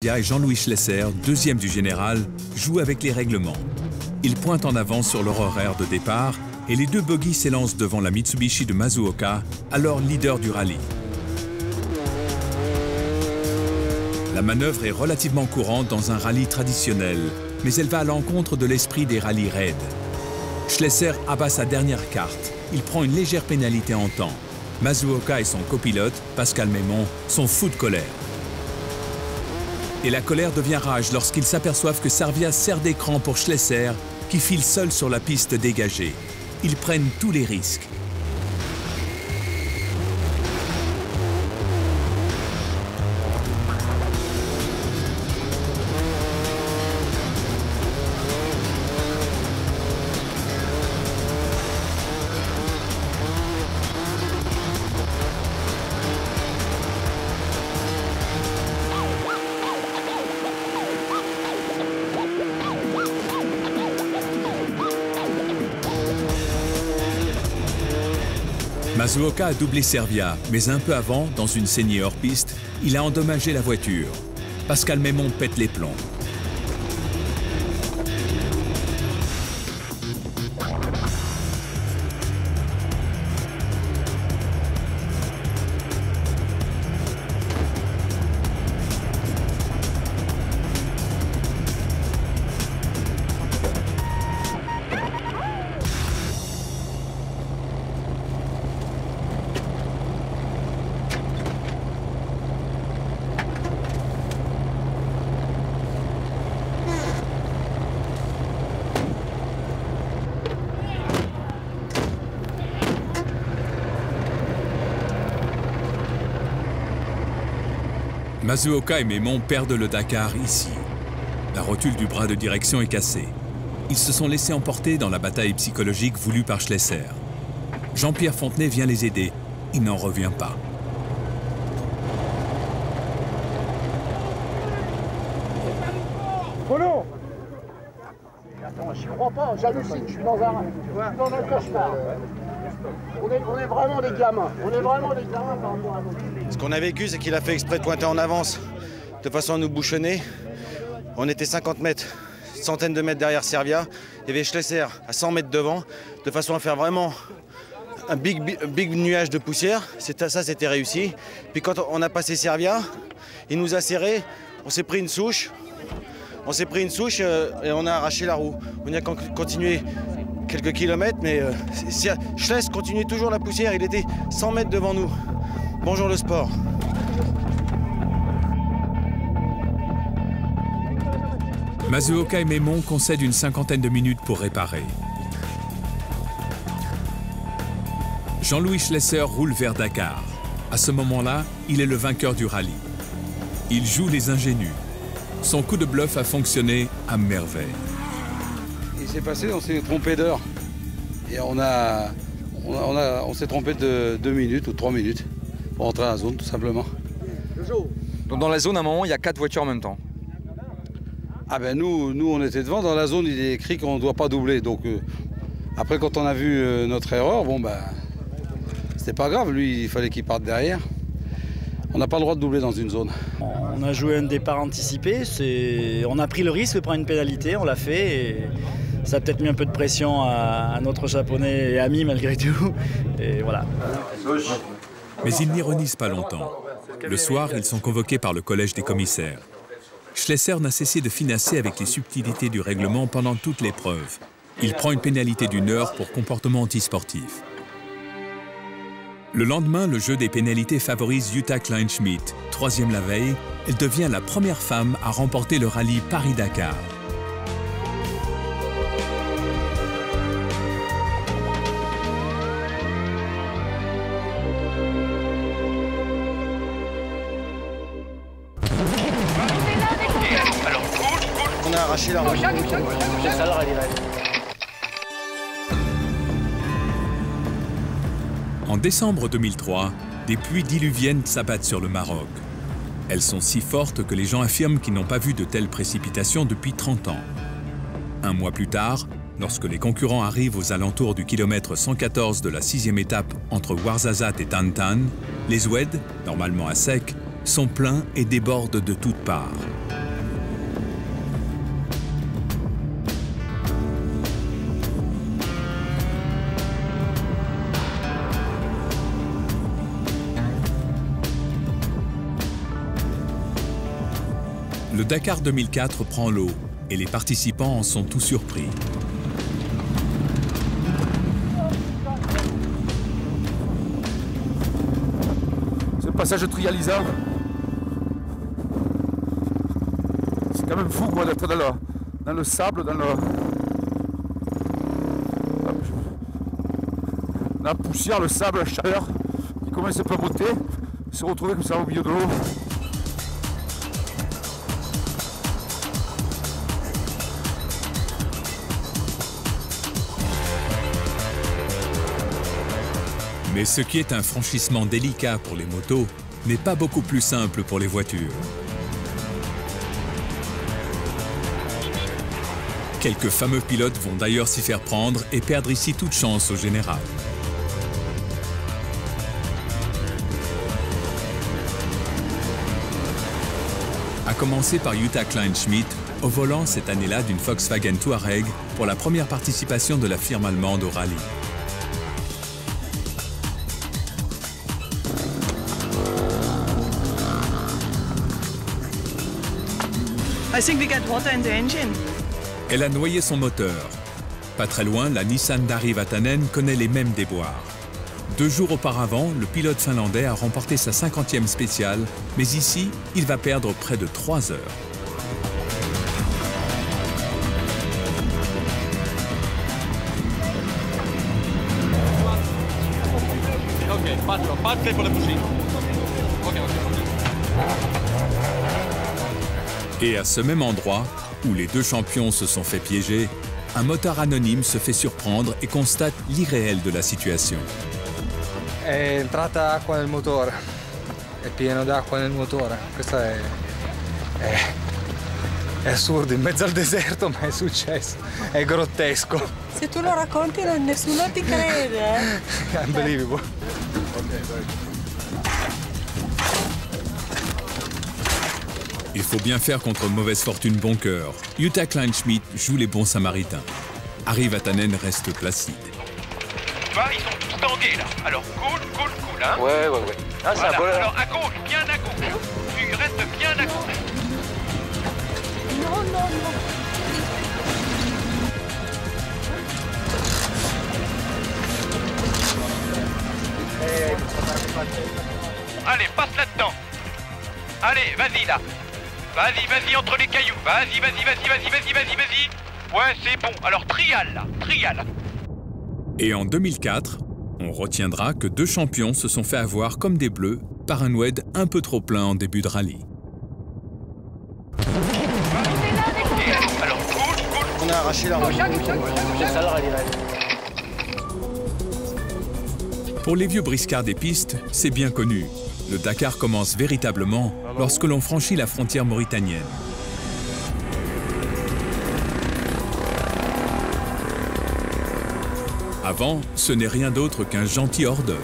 Et Jean-Louis Schlesser, deuxième du général, joue avec les règlements. Il pointe en avant sur leur horaire de départ et les deux bogies s'élancent devant la Mitsubishi de Masuoka, alors leader du rallye. La manœuvre est relativement courante dans un rallye traditionnel, mais elle va à l'encontre de l'esprit des rallyes raids. Schlesser abat sa dernière carte. Il prend une légère pénalité en temps. Masuoka et son copilote, Pascal Mémon, sont fous de colère. Et la colère devient rage lorsqu'ils s'aperçoivent que Sarvia sert d'écran pour Schlesser, qui file seul sur la piste dégagée. Ils prennent tous les risques. Masuoka a doublé Sarvia, mais un peu avant, dans une saignée hors piste, il a endommagé la voiture. Pascal Mémon pète les plombs. Masuoka et Mémon perdent le Dakar ici. La rotule du bras de direction est cassée. Ils se sont laissés emporter dans la bataille psychologique voulue par Schlesser. Jean-Pierre Fontenay vient les aider. Il n'en revient pas. Polo! Attends, j'y crois pas, j'hallucine, je suis dans un cauchemar. On est vraiment des gamins. On est vraiment des gamins par rapport à nous. Ce qu'on a vécu, c'est qu'il a fait exprès de pointer en avance, de façon à nous bouchonner. On était 50 mètres, centaines de mètres derrière Sarvia. Il y avait Schlesser à 100 mètres devant, de façon à faire vraiment un big nuage de poussière. Ça, c'était réussi. Puis quand on a passé Sarvia, il nous a serré, on s'est pris une souche. Et on a arraché la roue. On a continué quelques kilomètres, mais Schlesser continuait toujours la poussière. Il était 100 mètres devant nous. Bonjour le sport. Masuoka et Mémon concèdent une cinquantaine de minutes pour réparer. Jean-Louis Schlesser roule vers Dakar. À ce moment-là, il est le vainqueur du rallye. Il joue les ingénus. Son coup de bluff a fonctionné à merveille. Il s'est passé, on s'est trompé d'heure. Et on s'est trompé de 2 minutes ou 3 minutes pour entrer dans la zone, tout simplement. Donc dans la zone, à un moment, il y a 4 voitures en même temps. Ah ben nous on était devant. Dans la zone, il est écrit qu'on ne doit pas doubler. Donc après, quand on a vu notre erreur, bon ben, c'était pas grave. Lui, il fallait qu'il parte derrière. On n'a pas le droit de doubler dans une zone. On a joué un départ anticipé. On a pris le risque de prendre une pénalité, on l'a fait. Et ça a peut-être mis un peu de pression à notre japonais et ami malgré tout. Et voilà. Mais ils n'ironisent pas longtemps. Le soir, ils sont convoqués par le collège des commissaires. Schlesser n'a cessé de finasser avec les subtilités du règlement pendant toute l'épreuve. Il prend une pénalité d'1 heure pour comportement antisportif. Le lendemain, le jeu des pénalités favorise Jutta Kleinschmidt. 3e la veille, elle devient la première femme à remporter le rallye Paris-Dakar. On a arraché la roue. En décembre 2003, des pluies diluviennes s'abattent sur le Maroc. Elles sont si fortes que les gens affirment qu'ils n'ont pas vu de telles précipitations depuis 30 ans. Un mois plus tard, lorsque les concurrents arrivent aux alentours du kilomètre 114 de la 6e étape entre Ouarzazate et Tantan, les oueds, normalement à sec, sont pleins et débordent de toutes parts. Le Dakar 2004 prend l'eau et les participants en sont tout surpris. Ce passage trialisant, c'est quand même fou quoi, d'être dans le sable, dans la poussière, le sable, la chaleur qui commence à papoter, se retrouver comme ça au milieu de l'eau. Mais ce qui est un franchissement délicat pour les motos n'est pas beaucoup plus simple pour les voitures. Quelques fameux pilotes vont d'ailleurs s'y faire prendre et perdre ici toute chance au général. À commencer par Jutta Kleinschmidt, au volant cette année-là d'une Volkswagen Touareg pour la première participation de la firme allemande au rallye. I think we get water in the engine. Elle a noyé son moteur. Pas très loin, la Nissan d'Ari Vatanen connaît les mêmes déboires. 2 jours auparavant, le pilote finlandais a remporté sa 50e spéciale, mais ici, il va perdre près de 3 heures. Et à ce même endroit, où les 2 champions se sont fait piéger, un motard anonyme se fait surprendre et constate l'irréel de la situation. È entrata acqua nel motore, è pieno d'acqua nel motore, questo è assurdo, in mezzo al deserto, ma è successo, è grottesco. Se tu lo racconti nessuno ti crede. Unbelievable. Il faut bien faire contre mauvaise fortune bon cœur. Jutta Kleinschmidt joue les bons samaritains. Ari Vatanen reste placide. Ils sont tous tangués là. Alors cool, hein. Ouais. Ah, voilà. Alors à gauche, bien à gauche. Tu restes bien à gauche. Non. Allez, passe là-dedans. Allez, vas-y là. Vas-y, entre les cailloux. Vas-y. Ouais, c'est bon. Alors trial là, trial. Et en 2004, on retiendra que 2 champions se sont fait avoir comme des bleus par un WED un peu trop plein en début de rallye. Alors cool. On a arraché la roue. Pour les vieux briscards des pistes, c'est bien connu. Le Dakar commence véritablement lorsque l'on franchit la frontière mauritanienne. Avant, ce n'est rien d'autre qu'un gentil hors-d'œuvre.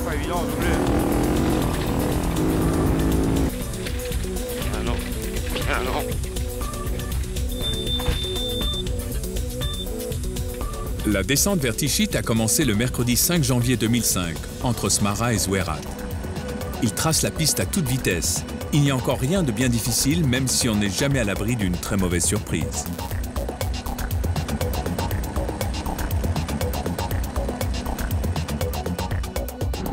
Pas évident, non. La descente vers Tichit a commencé le mercredi 5 janvier 2005, entre Smara et Zouerat. Il trace la piste à toute vitesse. Il n'y a encore rien de bien difficile, même si on n'est jamais à l'abri d'une très mauvaise surprise.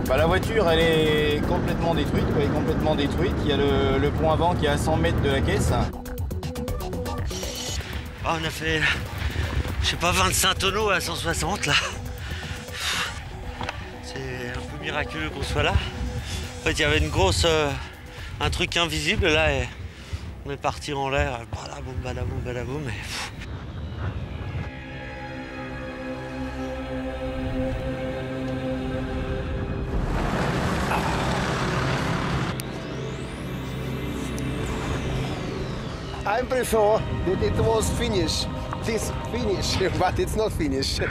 La voiture, elle est complètement détruite. Il y a le pont avant qui est à 100 mètres de la caisse. On a fait, je sais pas, 25 tonneaux à 160 là. C'est un peu miraculeux qu'on soit là. En fait, il y avait un truc invisible là et on est parti en l'air. Badaboum. I prefer that it was finished. This finish, but it's not finished.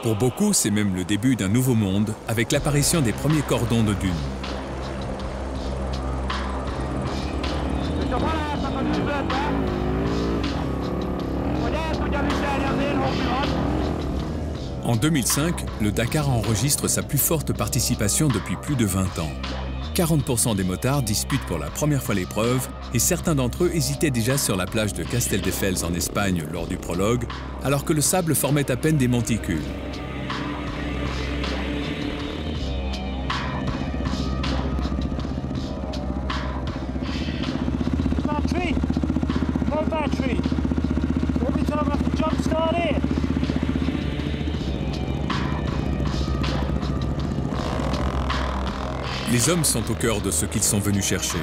Pour beaucoup, c'est même le début d'un nouveau monde avec l'apparition des premiers cordons de dunes. En En 2005, le Dakar enregistre sa plus forte participation depuis plus de 20 ans. 40% des motards disputent pour la première fois l'épreuve et certains d'entre eux hésitaient déjà sur la plage de Casteldefels en Espagne lors du prologue, alors que le sable formait à peine des monticules. Les hommes sont au cœur de ce qu'ils sont venus chercher.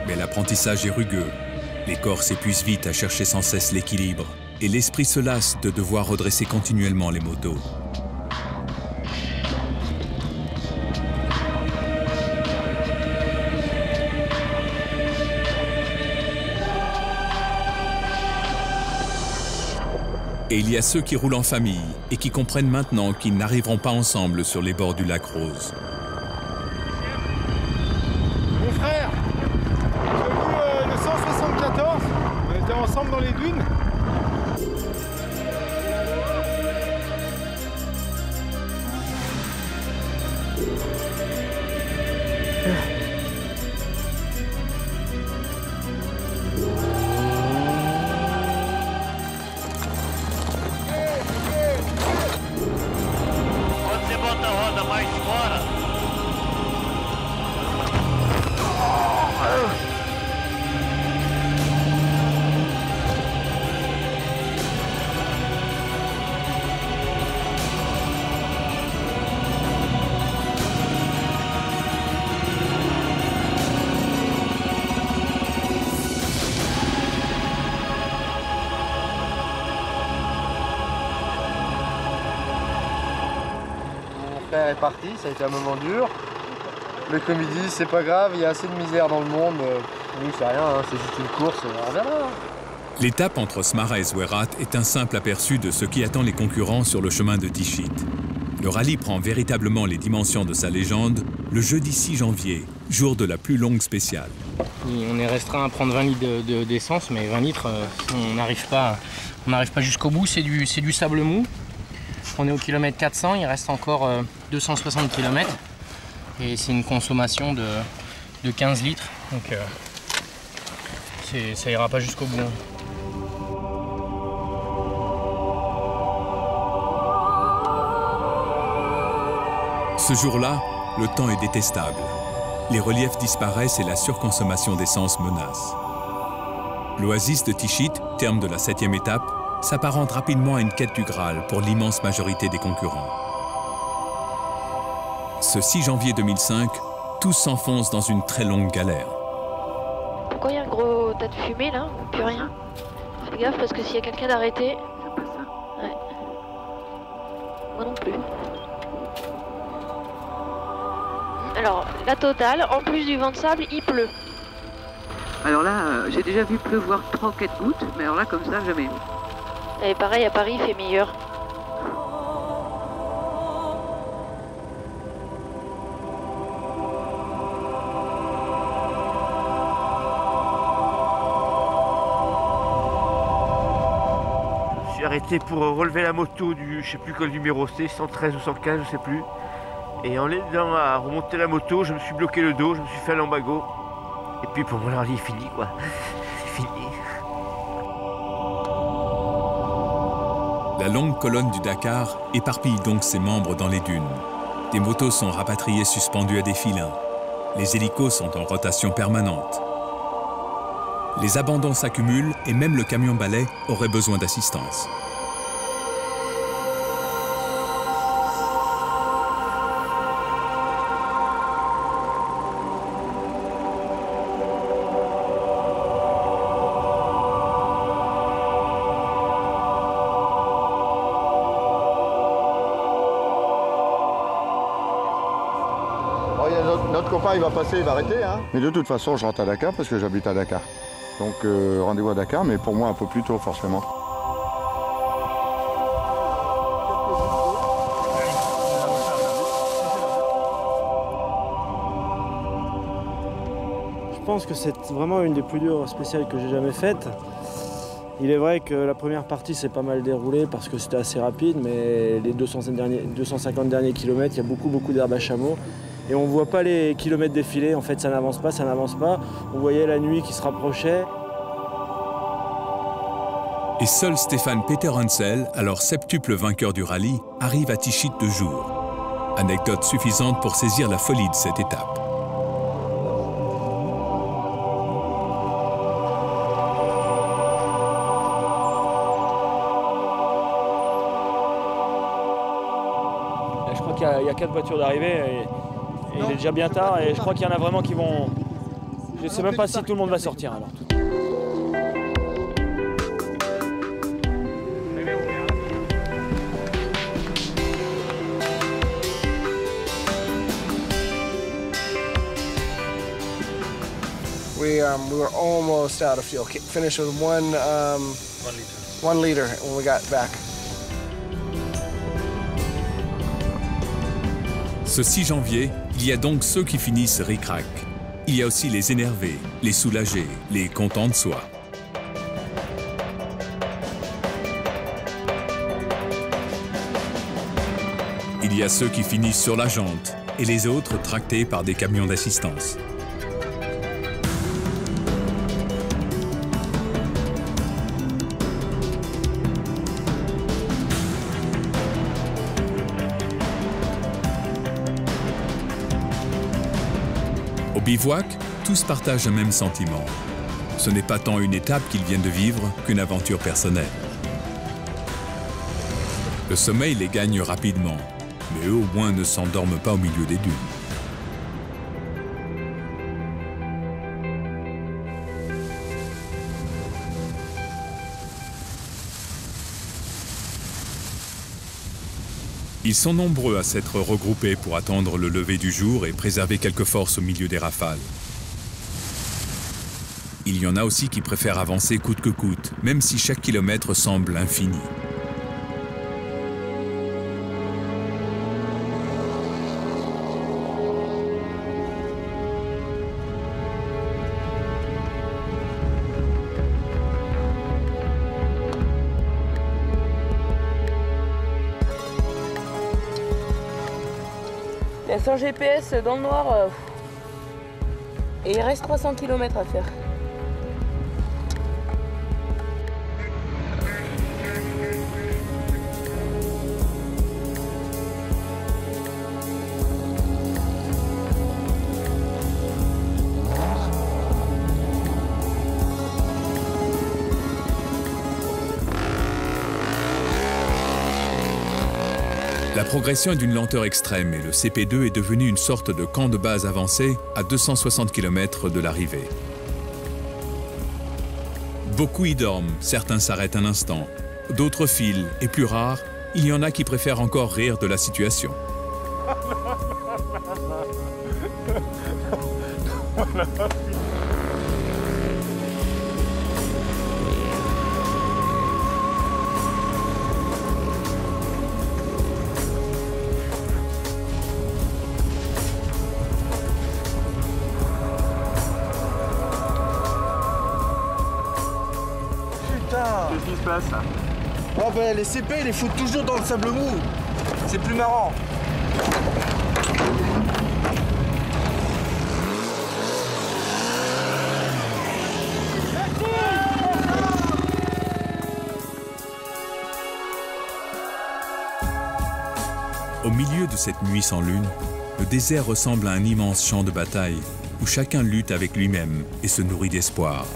Mais l'apprentissage est rugueux. Les corps s'épuisent vite à chercher sans cesse l'équilibre. Et l'esprit se lasse de devoir redresser continuellement les motos. Et il y a ceux qui roulent en famille et qui comprennent maintenant qu'ils n'arriveront pas ensemble sur les bords du lac Rose. Mon frère, j'ai vu le 174, on était ensemble dans les dunes. Est parti, ça a été un moment dur. Mais comme il dit, c'est pas grave, il y a assez de misère dans le monde. Nous, c'est rien, hein, c'est juste une course, on verra. L'étape entre Smara et Zouerat est un simple aperçu de ce qui attend les concurrents sur le chemin de Tichit. Le rallye prend véritablement les dimensions de sa légende le jeudi 6 janvier, jour de la plus longue spéciale. On est restreint à prendre 20 litres d'essence, mais 20 litres, on n'arrive pas jusqu'au bout, c'est du sable mou. On est au kilomètre 400, il reste encore 260 km et c'est une consommation de 15 litres, donc ça ira pas jusqu'au bout. Ce jour-là, le temps est détestable. Les reliefs disparaissent et la surconsommation d'essence menace. L'oasis de Tichit, terme de la 7e étape, s'apparente rapidement à une quête du Graal pour l'immense majorité des concurrents. Ce 6 janvier 2005, tous s'enfoncent dans une très longue galère. Pourquoi il y a un gros tas de fumée là? Plus rien. Fais gaffe parce que s'il y a quelqu'un d'arrêté... Ouais. Moi non plus. Alors, la totale, en plus du vent de sable, il pleut. Alors là, j'ai déjà vu pleuvoir 3 ou 4 gouttes, mais alors là, comme ça, jamais. Et pareil, à Paris, il fait meilleur. Je suis arrêté pour relever la moto du, je sais plus quel numéro c'est, 113 ou 115, je sais plus. Et en aidant à remonter la moto, je me suis bloqué le dos, je me suis fait un lumbago. Et puis pour moi, le rallye est fini, quoi. C'est fini. La longue colonne du Dakar éparpille donc ses membres dans les dunes. Des motos sont rapatriées suspendues à des filins. Les hélicos sont en rotation permanente. Les abandons s'accumulent et même le camion-balai aurait besoin d'assistance. Notre copain il va passer, il va arrêter. Hein. Mais de toute façon, je rentre à Dakar parce que j'habite à Dakar. Donc rendez-vous à Dakar, mais pour moi un peu plus tôt forcément. Je pense que c'est vraiment une des plus dures spéciales que j'ai jamais faites. Il est vrai que la première partie s'est pas mal déroulée parce que c'était assez rapide, mais les 250 derniers kilomètres, il y a beaucoup d'herbe à chameau. Et on ne voit pas les kilomètres défiler, en fait ça n'avance pas. On voyait la nuit qui se rapprochait. Et seul Stéphane Peter Hansel, alors septuple vainqueur du rallye, arrive à Tichit de jour. Anecdote suffisante pour saisir la folie de cette étape. Je crois qu'il y a 4 voitures d'arrivée et il est déjà bien tard et je crois qu'il y en a vraiment qui vont... Je ne sais même pas si tout le monde va sortir alors. We were almost out of fuel. Finished with 1 liter when we got back. Ce 6 janvier, il y a donc ceux qui finissent ric-rac. Il y a aussi les énervés, les soulagés, les contents de soi. Il y a ceux qui finissent sur la jante et les autres tractés par des camions d'assistance. Au bivouac, tous partagent un même sentiment. Ce n'est pas tant une étape qu'ils viennent de vivre qu'une aventure personnelle. Le sommeil les gagne rapidement, mais eux au moins ne s'endorment pas au milieu des dunes. Ils sont nombreux à s'être regroupés pour attendre le lever du jour et préserver quelques forces au milieu des rafales. Il y en a aussi qui préfèrent avancer coûte que coûte, même si chaque kilomètre semble infini. Sans GPS dans le noir et il reste 300 km à faire. La progression est d'une lenteur extrême et le CP2 est devenu une sorte de camp de base avancé à 260 km de l'arrivée. Beaucoup y dorment, certains s'arrêtent un instant, d'autres filent et plus rares, il y en a qui préfèrent encore rire de la situation. Qu'est-ce qui se passe là? Oh bah les CP ils les foutent toujours dans le sable mou. C'est plus marrant. Au milieu de cette nuit sans lune, le désert ressemble à un immense champ de bataille où chacun lutte avec lui-même et se nourrit d'espoir.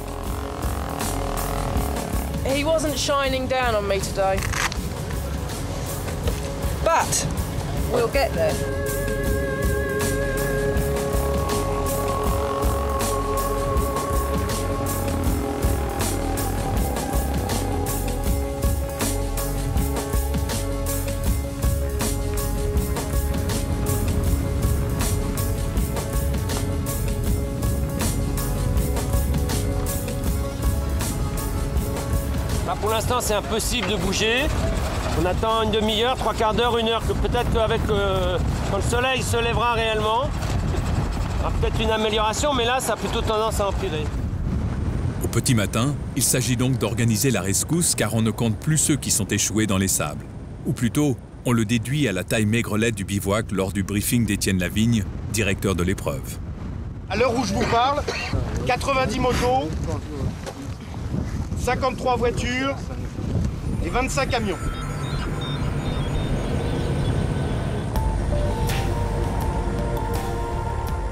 He wasn't shining down on me today. But we'll get there. Pour l'instant, c'est impossible de bouger. On attend une demi-heure, 3 quarts d'heure, 1 heure. Peut-être qu'avec quand le soleil se lèvera réellement, il y aura peut-être une amélioration, mais là, ça a plutôt tendance à empirer. Au petit matin, il s'agit donc d'organiser la rescousse car on ne compte plus ceux qui sont échoués dans les sables. Ou plutôt, on le déduit à la taille maigrelette du bivouac lors du briefing d'Étienne Lavigne, directeur de l'épreuve. À l'heure où je vous parle, 90 motos, 53 voitures et 25 camions.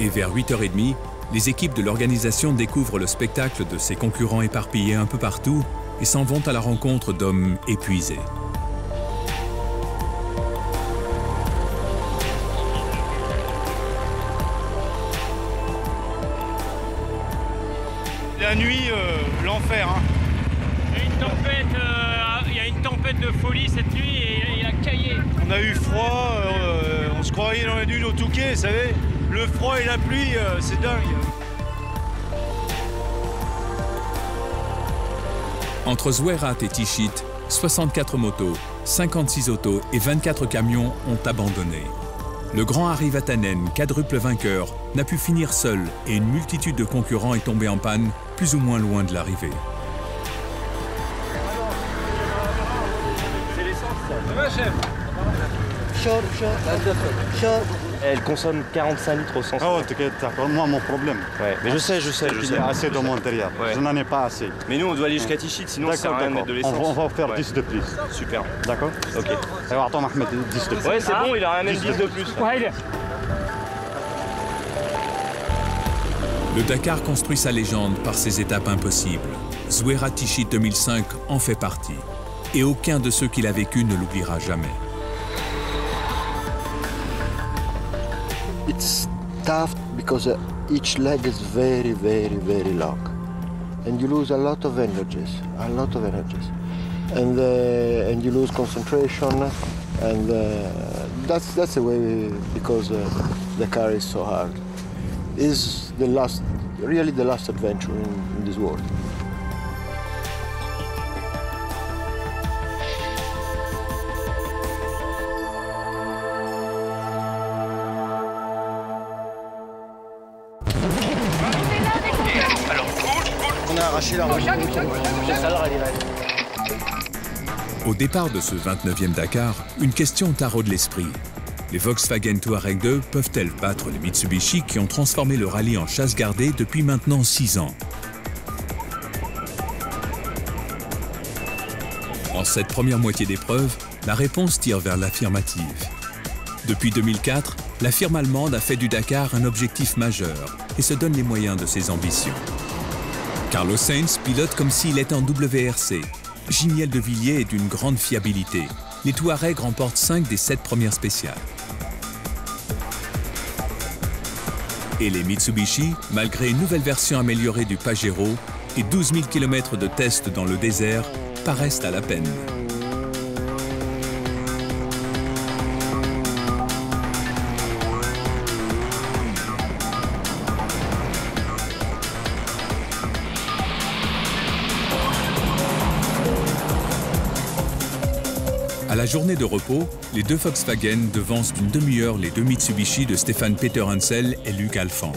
Et vers 8h30, les équipes de l'organisation découvrent le spectacle de ces concurrents éparpillés un peu partout et s'en vont à la rencontre d'hommes épuisés. La nuit, l'enfer. Hein. Il y a une tempête de folie cette nuit et il a caillé. On a eu froid, on se croyait dans la dune au Touquet, vous savez. Le froid et la pluie, c'est dingue. Entre Zouérat et Tichit, 64 motos, 56 autos et 24 camions ont abandonné. Le grand Harry Vatanen, quadruple vainqueur, n'a pu finir seul et une multitude de concurrents est tombée en panne, plus ou moins loin de l'arrivée. C'est l'essence, ça. Ça va, chef? Elle consomme 45 litres au 100. Oh, t'inquiète, moi mon problème. Ouais, mais je sais. Il y a assez dans mon intérieur. Ouais. Je n'en ai pas assez. Mais nous, on doit aller jusqu'à Tichit, sinon ça sert à rien de mettre de l'essence. On va faire 10 de plus. Super. D'accord? Ok. Alors attends, Ahmed, 10 de plus. Ouais, c'est bon, il a rien même 10 de plus. Ouais, Le Dakar construit sa légende par ses étapes impossibles. Zouérat Tichit 2005 en fait partie. Et aucun de ceux qui l'a vécu ne l'oubliera jamais. It's tough because each leg is very, very, very long, and you lose a lot of energies, and you lose concentration, and that's the way because the car is so hard. It's really the last adventure in this world. Au départ de ce 29e Dakar, une question taraude l'esprit. Les Volkswagen Touareg 2 peuvent-elles battre les Mitsubishi qui ont transformé le rallye en chasse gardée depuis maintenant 6 ans? En cette première moitié d'épreuve, la réponse tire vers l'affirmative. Depuis 2004, la firme allemande a fait du Dakar un objectif majeur et se donne les moyens de ses ambitions. Carlos Sainz pilote comme s'il était en WRC. Giniel de Villiers est d'une grande fiabilité. Les Touaregs remportent 5 des 7 premières spéciales. Et les Mitsubishi, malgré une nouvelle version améliorée du Pajero et 12 000 km de tests dans le désert, paraissent à la peine. À la journée de repos, les deux Volkswagen devancent d'une demi-heure les deux Mitsubishi de Stefan Peter Hansel et Luc Alphand.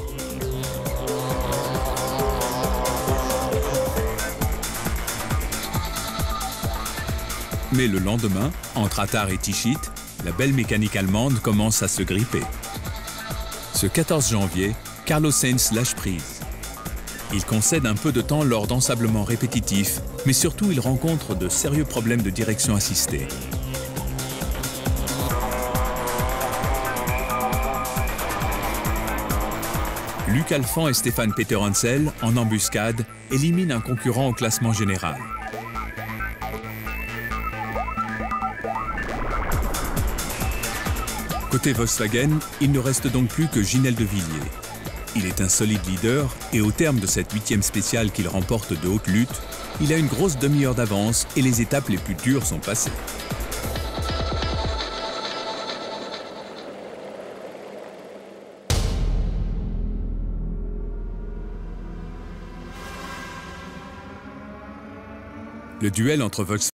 Mais le lendemain, entre Attar et Tichit, la belle mécanique allemande commence à se gripper. Ce 14 janvier, Carlos Sainz lâche prise. Il concède un peu de temps lors d'ensablements répétitifs, mais surtout il rencontre de sérieux problèmes de direction assistée. Luc Alphand et Stefan Peter Hansel, en embuscade, éliminent un concurrent au classement général. Côté Volkswagen, il ne reste donc plus que Giniel de Villiers. Il est un solide leader et au terme de cette 8e spéciale qu'il remporte de haute lutte, il a une grosse demi-heure d'avance et les étapes les plus dures sont passées. Le duel entre Volkswagen